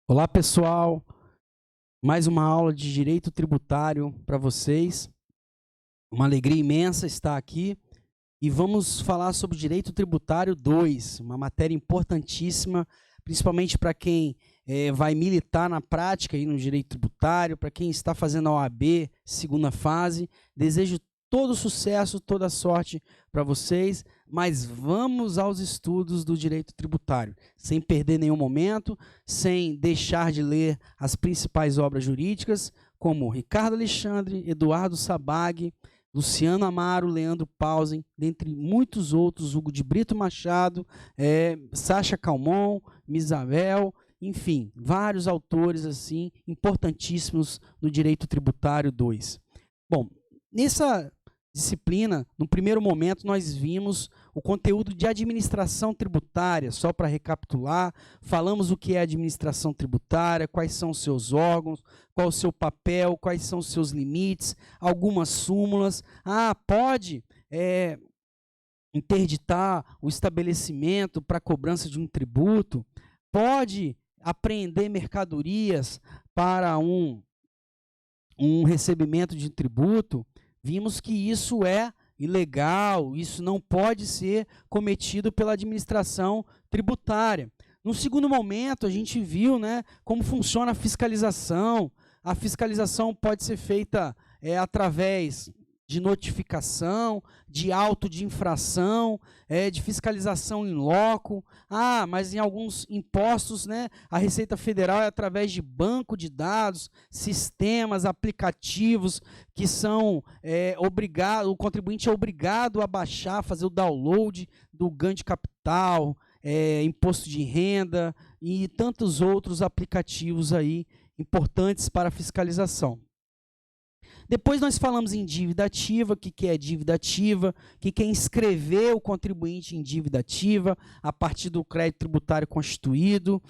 Olá, pessoal. Mais uma aula de direito tributário para vocês. Uma alegria imensa estar aqui e vamos falar sobre direito tributário 2, uma matéria importantíssima, principalmente para quem vai militar na prática aí no direito tributário, para quem está fazendo a OAB, segunda fase. Desejo todo sucesso, toda sorte para vocês, mas vamos aos estudos do direito tributário, sem perder nenhum momento, sem deixar de ler as principais obras jurídicas, como Ricardo Alexandre, Eduardo Sabag, Luciano Amaro, Leandro Pausen, dentre muitos outros, Hugo de Brito Machado, Sacha Calmon, Misael, enfim, vários autores assim importantíssimos no direito tributário 2. Bom, nessa disciplina, no primeiro momento, nós vimos o conteúdo de administração tributária, só para recapitular, falamos o que é administração tributária, quais são os seus órgãos, qual o seu papel, quais são os seus limites, algumas súmulas. Pode interditar o estabelecimento para cobrança de um tributo, pode apreender mercadorias para um recebimento de tributo. Vimos que isso é ilegal, isso não pode ser cometido pela administração tributária. No segundo momento, a gente viu, como funciona a fiscalização. A fiscalização pode ser feita através de notificação, de auto de infração, de fiscalização em loco. Mas em alguns impostos, a Receita Federal é através de banco de dados, sistemas, aplicativos que são o contribuinte é obrigado a baixar, fazer o download do ganho de capital, imposto de renda e tantos outros aplicativos aí importantes para a fiscalização. Depois nós falamos em dívida ativa, o que é dívida ativa, o que é inscrever o contribuinte em dívida ativa a partir do crédito tributário constituído.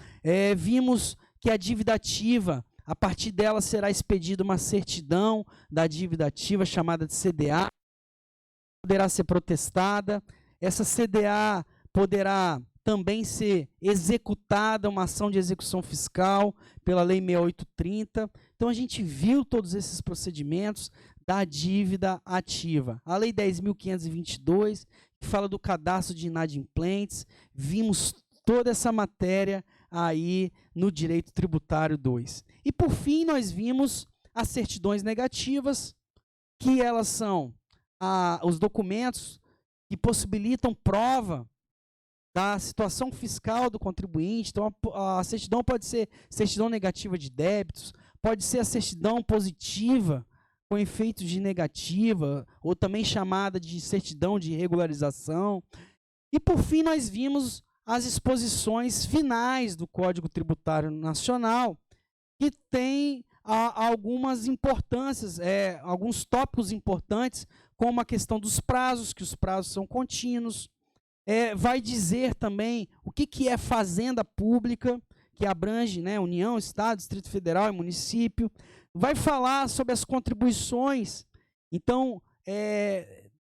Vimos que a dívida ativa, a partir dela será expedida uma certidão da dívida ativa, chamada de CDA, poderá ser protestada. Essa CDA poderá também ser executada, uma ação de execução fiscal pela Lei 6830. Então, a gente viu todos esses procedimentos da dívida ativa. A Lei 10.522, que fala do cadastro de inadimplentes, vimos toda essa matéria aí no Direito Tributário 2. E, por fim, nós vimos as certidões negativas, que elas são os documentos que possibilitam prova da situação fiscal do contribuinte. Então, a certidão pode ser certidão negativa de débitos, pode ser a certidão positiva com efeito de negativa, ou também chamada de certidão de regularização. E, por fim, nós vimos as exposições finais do Código Tributário Nacional, que tem algumas importâncias, alguns tópicos importantes, como a questão dos prazos, que os prazos são contínuos. Vai dizer também o que é fazenda pública, que abrange União, Estado, Distrito Federal e município. Vai falar sobre as contribuições. Então,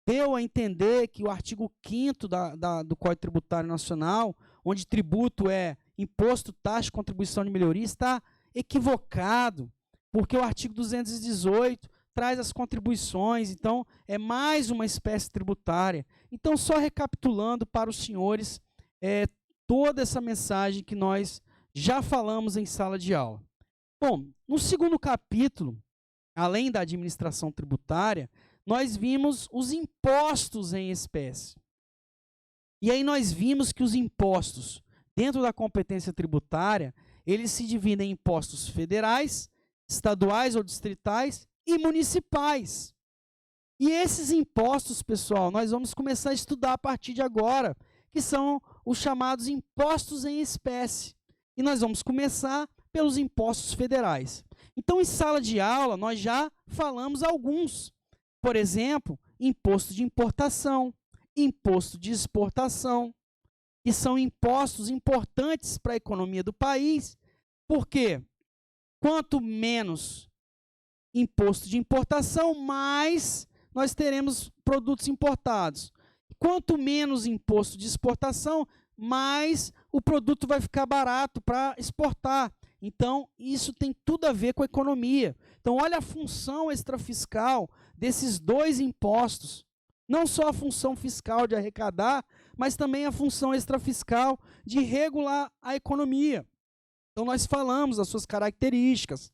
deu a entender que o artigo 5º do Código Tributário Nacional, onde tributo é imposto, taxa, contribuição de melhoria, está equivocado, porque o artigo 218 traz as contribuições. Então, é mais uma espécie tributária. Então, só recapitulando para os senhores toda essa mensagem que nós já falamos em sala de aula. Bom, no segundo capítulo, além da administração tributária, nós vimos os impostos em espécie. E aí nós vimos que os impostos, dentro da competência tributária, eles se dividem em impostos federais, estaduais ou distritais e municipais. E esses impostos, pessoal, nós vamos começar a estudar a partir de agora, que são os chamados impostos em espécie. E nós vamos começar pelos impostos federais. Então, em sala de aula, nós já falamos alguns. Por exemplo, imposto de importação, imposto de exportação, que são impostos importantes para a economia do país, porque quanto menos imposto de importação, mais nós teremos produtos importados. Quanto menos imposto de exportação, mais o produto vai ficar barato para exportar. Então, isso tem tudo a ver com a economia. Então, olha a função extrafiscal desses dois impostos. Não só a função fiscal de arrecadar, mas também a função extrafiscal de regular a economia. Então, nós falamos das suas características.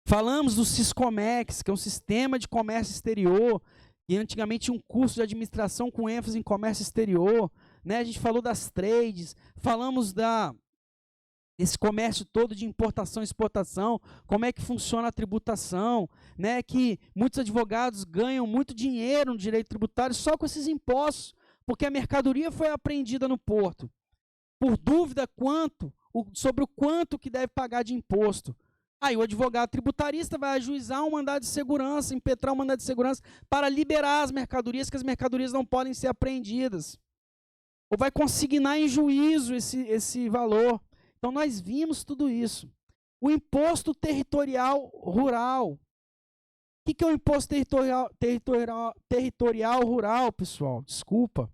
Falamos do Siscomex, que é um sistema de comércio exterior, e antigamente tinha um curso de administração com ênfase em comércio exterior. Né? A gente falou das trades, falamos desse comércio todo de importação e exportação, como é que funciona a tributação, né? Que muitos advogados ganham muito dinheiro no direito tributário só com esses impostos, porque a mercadoria foi apreendida no porto, por dúvida sobre o quanto que deve pagar de imposto. Aí o advogado tributarista vai ajuizar um mandado de segurança, impetrar um mandado de segurança para liberar as mercadorias, que as mercadorias não podem ser apreendidas. Ou vai consignar em juízo esse valor. Então, nós vimos tudo isso. O imposto territorial rural. O que é o imposto territorial rural, pessoal? Desculpa.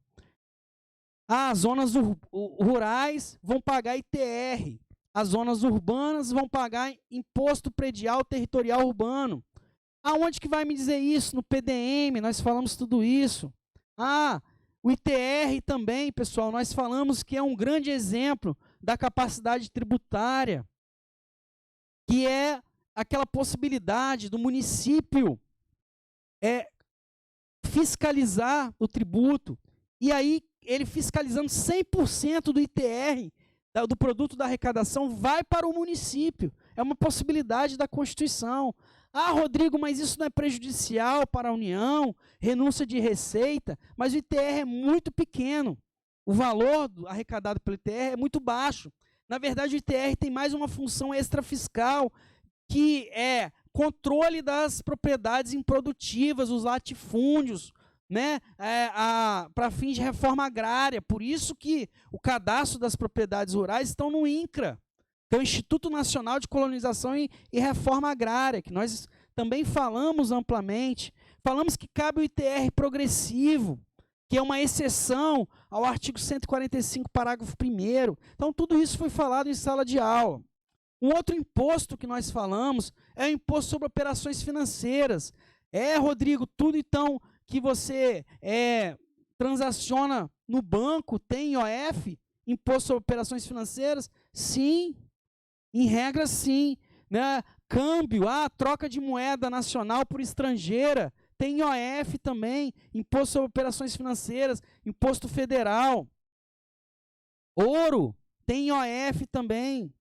As zonas rurais vão pagar ITR. As zonas urbanas vão pagar imposto predial territorial urbano. Aonde que vai me dizer isso? No PDM, nós falamos tudo isso. O ITR também, pessoal, nós falamos que é um grande exemplo da capacidade tributária, que é aquela possibilidade do município fiscalizar o tributo, e aí ele fiscalizando 100% do ITR, do produto da arrecadação, vai para o município. É uma possibilidade da Constituição. Rodrigo, mas isso não é prejudicial para a União, renúncia de receita, mas o ITR é muito pequeno. O valor arrecadado pelo ITR é muito baixo. Na verdade, o ITR tem mais uma função extrafiscal, que é controle das propriedades improdutivas, os latifúndios, né, para fins de reforma agrária. Por isso que o cadastro das propriedades rurais estão no INCRA, que é o Instituto Nacional de Colonização e Reforma Agrária, que nós também falamos amplamente. Falamos que cabe o ITR progressivo, que é uma exceção ao artigo 145, parágrafo 1º. Então, tudo isso foi falado em sala de aula. Um outro imposto que nós falamos é o imposto sobre operações financeiras. Rodrigo, tudo então que você transaciona no banco tem IOF, imposto sobre operações financeiras? Sim, em regra sim. Né? Câmbio, troca de moeda nacional por estrangeira, tem IOF também, imposto sobre operações financeiras, imposto federal. Ouro, tem IOF também.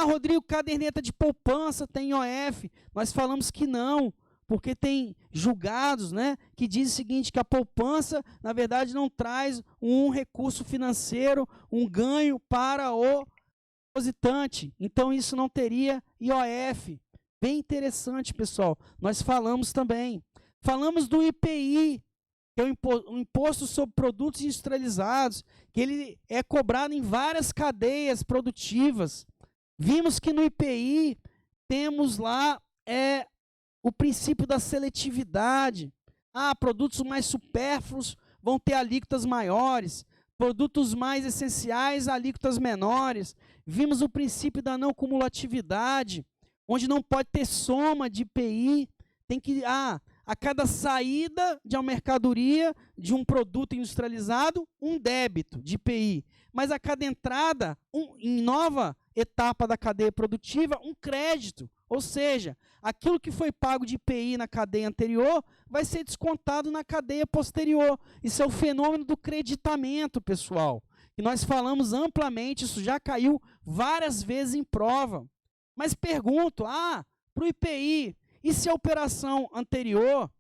Rodrigo, caderneta de poupança tem IOF. Nós falamos que não, porque tem julgados, né, que dizem o seguinte, que a poupança, na verdade, não traz um recurso financeiro, um ganho para o depositante. Então, isso não teria IOF. Bem interessante, pessoal. Nós falamos também. Falamos do IPI, que é o Imposto sobre Produtos Industrializados, que ele é cobrado em várias cadeias produtivas. Vimos que no IPI temos lá o princípio da seletividade. Produtos mais supérfluos vão ter alíquotas maiores, produtos mais essenciais, alíquotas menores. Vimos o princípio da não cumulatividade, onde não pode ter soma de IPI, tem que, a cada saída de uma mercadoria, de um produto industrializado, um débito de IPI. Mas a cada entrada, em nova etapa da cadeia produtiva, um crédito. Ou seja, aquilo que foi pago de IPI na cadeia anterior vai ser descontado na cadeia posterior. Isso é o fenômeno do creditamento, pessoal. E nós falamos amplamente, isso já caiu várias vezes em prova. Mas pergunto, para o IPI, e se a operação anterior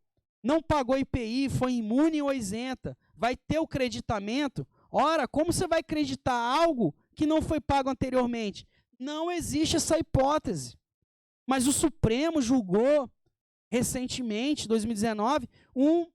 não pagou IPI, foi imune ou isenta, vai ter o creditamento? Ora, como você vai creditar algo que não foi pago anteriormente? Não existe essa hipótese. Mas o Supremo julgou recentemente, 2019, um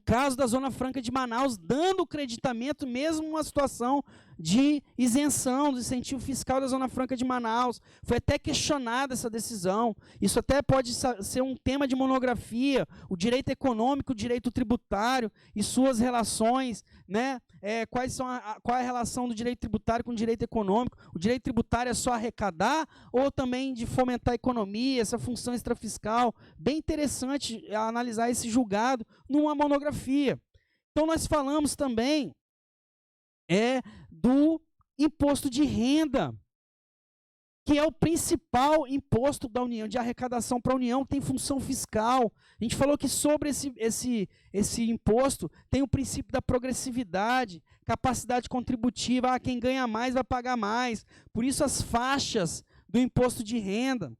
caso da Zona Franca de Manaus, dando creditamento mesmo numa situação de isenção do incentivo fiscal da Zona Franca de Manaus. Foi até questionada essa decisão. Isso até pode ser um tema de monografia, o direito econômico, o direito tributário e suas relações, né? Qual é a relação do direito tributário com o direito econômico? O direito tributário é só arrecadar ou também de fomentar a economia, essa função extrafiscal? Bem interessante analisar esse julgado numa monografia. Então nós falamos também do imposto de renda, que é o principal imposto da União, de arrecadação para a União, que tem função fiscal. A gente falou que sobre esse imposto tem o princípio da progressividade, capacidade contributiva, quem ganha mais vai pagar mais. Por isso as faixas do imposto de renda.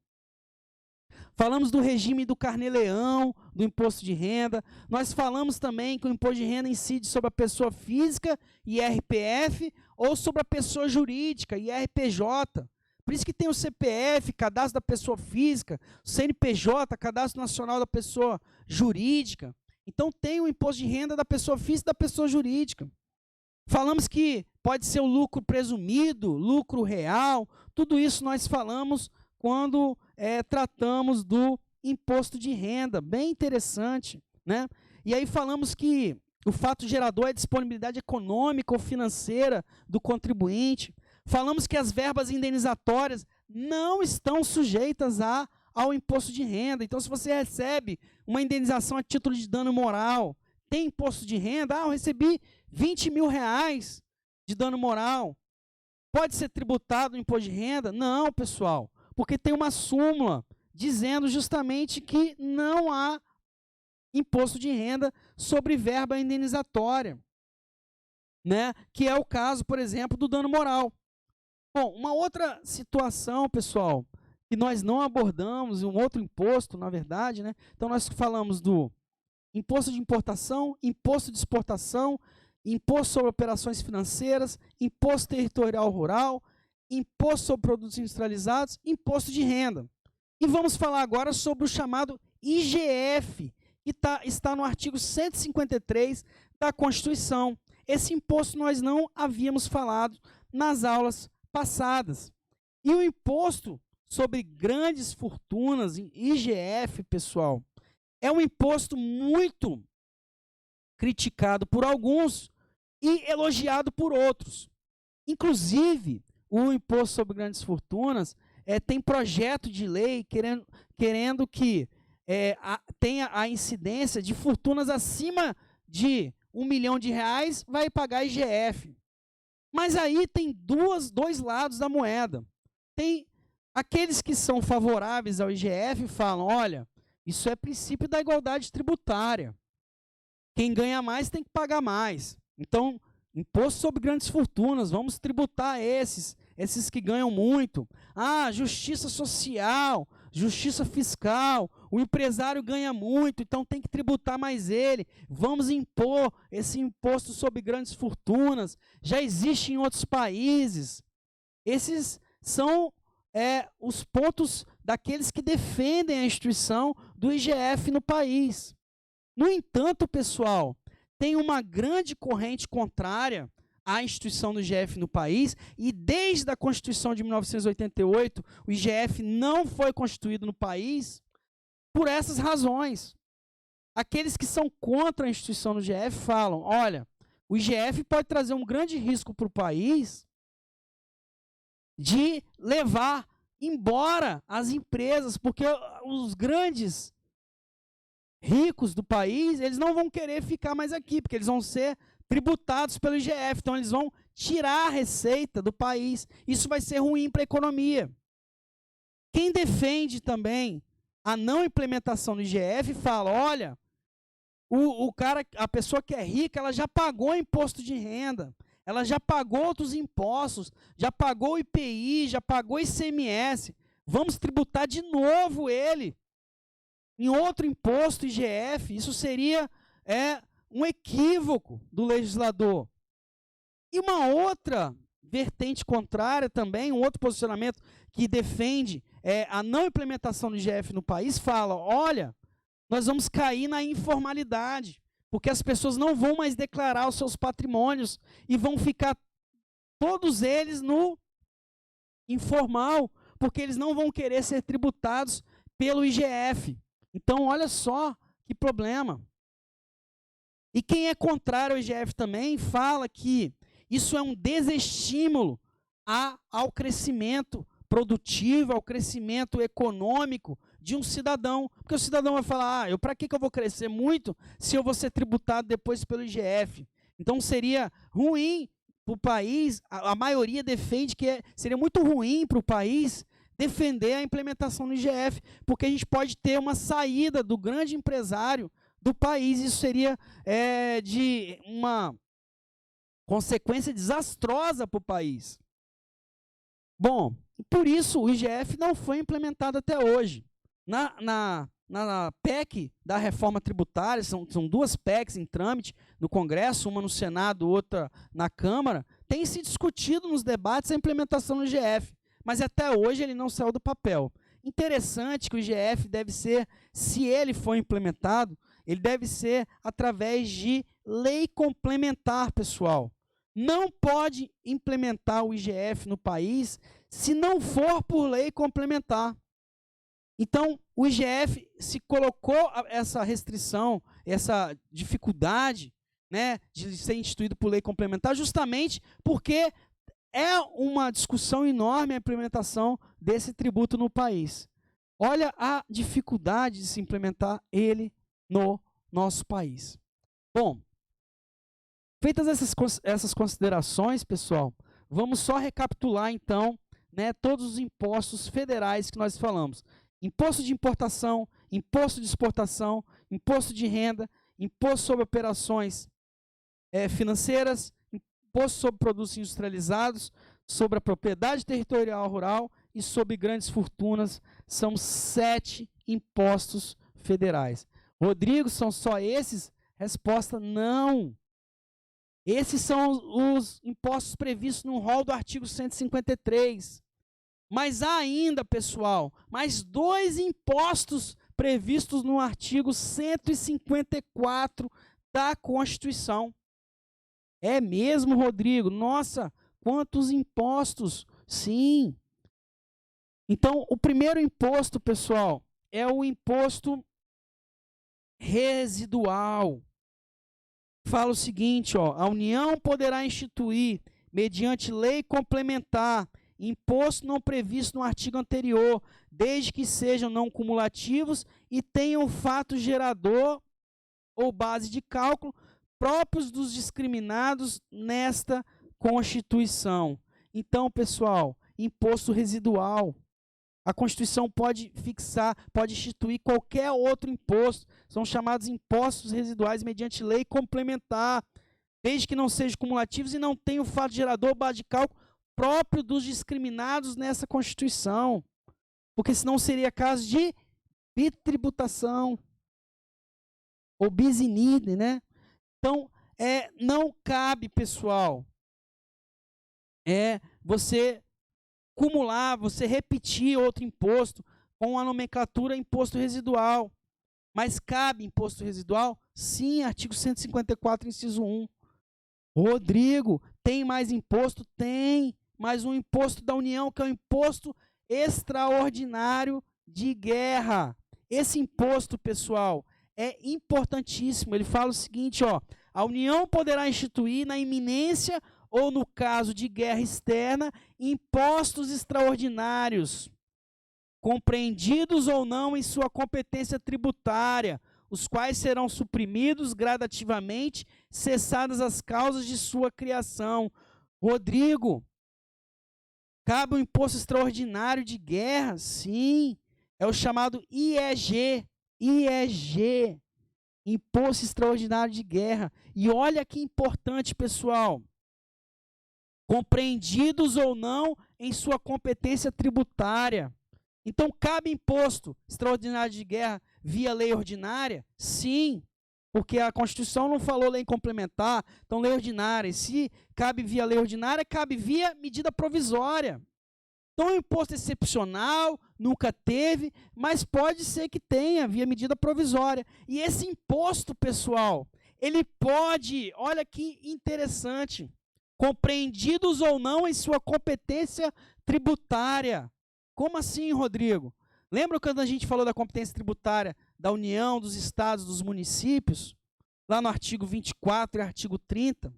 Falamos do regime do carnê-leão, do imposto de renda. Nós falamos também que o imposto de renda incide sobre a pessoa física, IRPF, ou sobre a pessoa jurídica, IRPJ. Por isso que tem o CPF, cadastro da pessoa física, o CNPJ, cadastro nacional da pessoa jurídica. Então tem o imposto de renda da pessoa física e da pessoa jurídica. Falamos que pode ser o lucro presumido, lucro real, tudo isso nós falamos quando tratamos do imposto de renda, bem interessante, né? E aí falamos que o fato gerador é a disponibilidade econômica ou financeira do contribuinte. Falamos que as verbas indenizatórias não estão sujeitas ao imposto de renda. Então, se você recebe uma indenização a título de dano moral, tem imposto de renda, eu recebi 20 mil reais de dano moral. Pode ser tributado o imposto de renda? Não, pessoal, porque tem uma súmula dizendo justamente que não há imposto de renda sobre verba indenizatória, né? Que é o caso, por exemplo, do dano moral. Bom, uma outra situação, pessoal, que nós não abordamos, um outro imposto, na verdade, né? Então, nós falamos do imposto de importação, imposto de exportação, imposto sobre operações financeiras, imposto territorial rural, imposto sobre produtos industrializados, imposto de renda. E vamos falar agora sobre o chamado IGF, que está no artigo 153 da Constituição. Esse imposto nós não havíamos falado nas aulas passadas. E o imposto sobre grandes fortunas, IGF, pessoal, é um imposto muito criticado por alguns e elogiado por outros. Inclusive, o imposto sobre grandes fortunas tem projeto de lei querendo que tenha a incidência de fortunas acima de R$1 milhão vai pagar IGF. Mas aí tem dois lados da moeda. Tem aqueles que são favoráveis ao IGF e falam, olha, isso é princípio da igualdade tributária. Quem ganha mais tem que pagar mais. Então, imposto sobre grandes fortunas, vamos tributar esses que ganham muito. Justiça social, justiça fiscal, o empresário ganha muito, então tem que tributar mais ele. Vamos impor esse imposto sobre grandes fortunas. Já existe em outros países. Esses são os pontos daqueles que defendem a instituição do IGF no país. No entanto, pessoal, tem uma grande corrente contrária à instituição do IGF no país, e desde a Constituição de 1988, o IGF não foi constituído no país por essas razões. Aqueles que são contra a instituição do IGF falam, olha, o IGF pode trazer um grande risco para o país de levar embora as empresas, porque os grandes ricos do país, eles não vão querer ficar mais aqui, porque eles vão ser tributados pelo IGF, então eles vão tirar a receita do país. Isso vai ser ruim para a economia. Quem defende também a não implementação do IGF fala, olha, a pessoa que é rica, ela já pagou imposto de renda, ela já pagou outros impostos, já pagou IPI, já pagou ICMS, vamos tributar de novo ele em outro imposto IGF. Isso seria um equívoco do legislador. E uma outra vertente contrária também, um outro posicionamento que defende a não implementação do IGF no país, fala, olha, nós vamos cair na informalidade, porque as pessoas não vão mais declarar os seus patrimônios e vão ficar todos eles no informal, porque eles não vão querer ser tributados pelo IGF. Então, olha só que problema. E quem é contrário ao IGF também fala que isso é um desestímulo ao crescimento produtivo, ao crescimento econômico de um cidadão. Porque o cidadão vai falar, para que eu vou crescer muito se eu vou ser tributado depois pelo IGF? Então seria ruim para o país, a maioria defende que seria muito ruim para o país defender a implementação do IGF, porque a gente pode ter uma saída do grande empresário do país. Isso seria de uma consequência desastrosa para o país. Bom, por isso o IGF não foi implementado até hoje. Na PEC da reforma tributária, são duas PECs em trâmite no Congresso, uma no Senado, outra na Câmara, tem se discutido nos debates a implementação do IGF, mas até hoje ele não saiu do papel. Interessante que o IGF deve ser, se ele for implementado, ele deve ser através de lei complementar, pessoal. Não pode implementar o IGF no país se não for por lei complementar. Então, o IGF se colocou essa restrição, essa dificuldade, né, de ser instituído por lei complementar, justamente porque é uma discussão enorme a implementação desse tributo no país. Olha a dificuldade de se implementar ele no nosso país. Bom, feitas essas considerações, pessoal, vamos só recapitular, então, né, todos os impostos federais que nós falamos. Imposto de importação, imposto de exportação, imposto de renda, imposto sobre operações financeiras, imposto sobre produtos industrializados, sobre a propriedade territorial rural e sobre grandes fortunas. São 7 impostos federais. Rodrigo, são só esses? Resposta: não. Esses são os impostos previstos no rol do artigo 153. Mas há ainda, pessoal, mais 2 impostos previstos no artigo 154 da Constituição. É mesmo, Rodrigo? Nossa, quantos impostos? Sim. Então, o primeiro imposto, pessoal, é o imposto residual. Fala o seguinte, a União poderá instituir, mediante lei complementar, imposto não previsto no artigo anterior, desde que sejam não cumulativos e tenham fato gerador ou base de cálculo próprios dos discriminados nesta Constituição. Então, pessoal, imposto residual. A Constituição pode fixar, pode instituir qualquer outro imposto. São chamados impostos residuais mediante lei complementar, desde que não sejam cumulativos e não tenham fato gerador ou base de cálculo próprio dos discriminados nessa Constituição. Porque senão seria caso de bitributação ou bis in idem, né? Então, não cabe, pessoal, você cumular, você repetir outro imposto com a nomenclatura imposto residual. Mas cabe imposto residual? Sim, artigo 154, inciso 1. Rodrigo, tem mais imposto? Tem. Mais um imposto da União, que é o imposto extraordinário de guerra. Esse imposto, pessoal, é importantíssimo. Ele fala o seguinte, a União poderá instituir na iminência ou no caso de guerra externa, impostos extraordinários, compreendidos ou não em sua competência tributária, os quais serão suprimidos gradativamente, cessadas as causas de sua criação. Rodrigo, cabe um imposto extraordinário de guerra? Sim, é o chamado IEG, Imposto Extraordinário de Guerra. E olha que importante, pessoal, compreendidos ou não em sua competência tributária. Então, cabe imposto extraordinário de guerra via lei ordinária? Sim, porque a Constituição não falou lei complementar, então lei ordinária. E se cabe via lei ordinária, cabe via medida provisória. Então, é um imposto excepcional, nunca teve, mas pode ser que tenha via medida provisória. E esse imposto, pessoal, ele pode, olha que interessante, compreendidos ou não em sua competência tributária. Como assim, Rodrigo? Lembra quando a gente falou da competência tributária da União, dos estados, dos municípios? Lá no artigo 24 e artigo 30?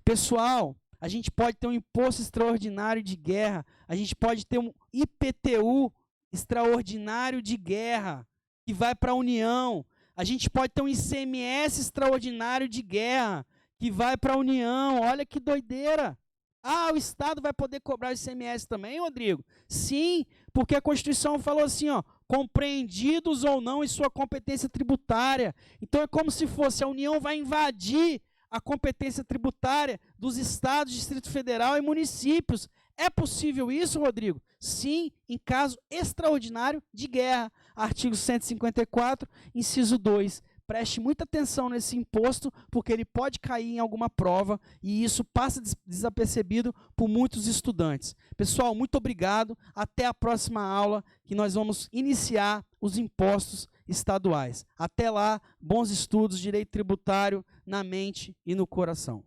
Pessoal, a gente pode ter um imposto extraordinário de guerra, a gente pode ter um IPTU extraordinário de guerra, que vai para a União, a gente pode ter um ICMS extraordinário de guerra, que vai para a União. Olha que doideira! Ah, o Estado vai poder cobrar o ICMS também, Rodrigo? Sim, porque a Constituição falou assim, ó, compreendidos ou não em sua competência tributária. Então é como se fosse a União vai invadir a competência tributária dos estados, Distrito Federal e municípios. É possível isso, Rodrigo? Sim, em caso extraordinário de guerra. Artigo 154, inciso 2. Preste muita atenção nesse imposto, porque ele pode cair em alguma prova e isso passa desapercebido por muitos estudantes. Pessoal, muito obrigado. Até a próxima aula, que nós vamos iniciar os impostos estaduais. Até lá, bons estudos, direito tributário na mente e no coração.